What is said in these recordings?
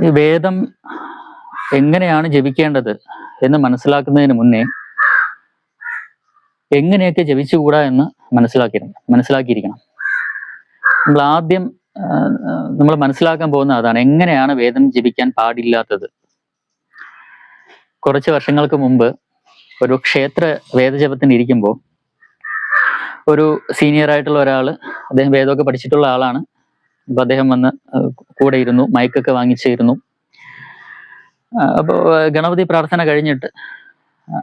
ഈ വേദം എങ്ങനെയാണ് ജപിക്കേണ്ടത് എന്ന് മനസ്സിലാക്കുന്നതിന് മുന്നേ എങ്ങനെയൊക്കെ ജപിച്ചുകൂടാ എന്ന് മനസ്സിലാക്കിയിരിക്കണം. നമ്മൾ ആദ്യം നമ്മൾ മനസ്സിലാക്കാൻ പോകുന്ന അതാണ്, എങ്ങനെയാണ് വേദം ജപിക്കാൻ പാടില്ലാത്തത്. കുറച്ച് വർഷങ്ങൾക്ക് മുമ്പ് ഒരു ക്ഷേത്ര വേദജപത്തിന് ഇരിക്കുമ്പോൾ ഒരു സീനിയർ ആയിട്ടുള്ള ഒരാള്, അദ്ദേഹം വേദമൊക്കെ പഠിച്ചിട്ടുള്ള ആളാണ്. അപ്പൊ അദ്ദേഹം വന്ന് കൂടെ ഇരുന്നു, മൈക്കൊക്കെ വാങ്ങിച്ചിരുന്നു. അപ്പോൾ ഗണപതി പ്രാർത്ഥന കഴിഞ്ഞിട്ട്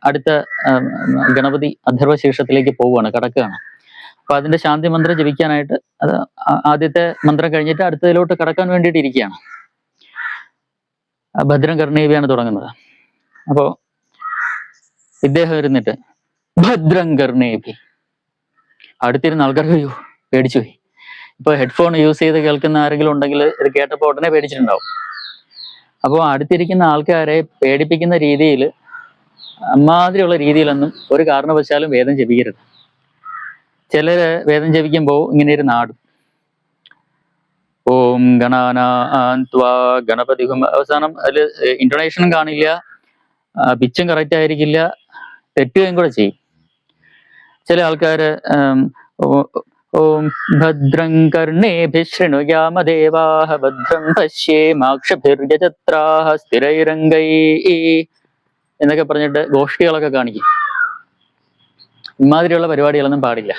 അടുത്ത ഗണപതി അഥർവശീർഷത്തിലേക്ക് പോവുകയാണ്, കടക്കുകയാണ്. അപ്പൊ അതിന്റെ ശാന്തി മന്ത്രം ജപിക്കാനായിട്ട് അത് ആദ്യത്തെ മന്ത്രം കഴിഞ്ഞിട്ട് അടുത്തതിലോട്ട് കടക്കാൻ വേണ്ടിയിട്ട് ഇരിക്കുകയാണ്. ഭദ്രം കർണേവിയാണ് തുടങ്ങുന്നത്. അപ്പോ ഇദ്ദേഹം ഇരുന്നിട്ട് ഭദ്രം കർണേവി, അടുത്തിരുന്ന ആൾക്കാർക്ക് അയ്യോ പേടിച്ചു പോയി. ഇപ്പൊ ഹെഡ്ഫോൺ യൂസ് ചെയ്ത് കേൾക്കുന്ന ആരെങ്കിലും ഉണ്ടെങ്കിൽ ഇത് കേട്ടപ്പോൾ ഉടനെ പേടിച്ചിട്ടുണ്ടാവും. അപ്പോൾ അടുത്തിരിക്കുന്ന ആൾക്കാരെ പേടിപ്പിക്കുന്ന രീതിയിൽ, അമ്മാതിരിയുള്ള രീതിയിലൊന്നും ഒരു കാരണവശാലും വേദം ജപിക്കരുത്. ചിലര് വേദം ജപിക്കുമ്പോൾ ഇങ്ങനെ ഒരു നാടും, ഓം ഗണാനാ ഗണപതി, അവസാനം അതിൽ ഇന്റോണേഷനും കാണില്ല, പിച്ചും കറക്റ്റ് ആയിരിക്കില്ല, തെറ്റുകയും കൂടെ ചെയ്യും. ചില ആൾക്കാര് ഓം ഭദ്രം കർണേഭിഃ ശൃണുയാമദേവാഃ ഭദ്രം പശ്യേമാക്ഷഭിർയജത്രാഃ സ്ഥിരൈരംഗൈഃ എന്നൊക്കെ പറഞ്ഞിട്ട് ഗോഷ്ഠികളൊക്കെ കാണിക്കും. ഇമാതിരിയുള്ള പരിപാടികളൊന്നും പാടില്ല.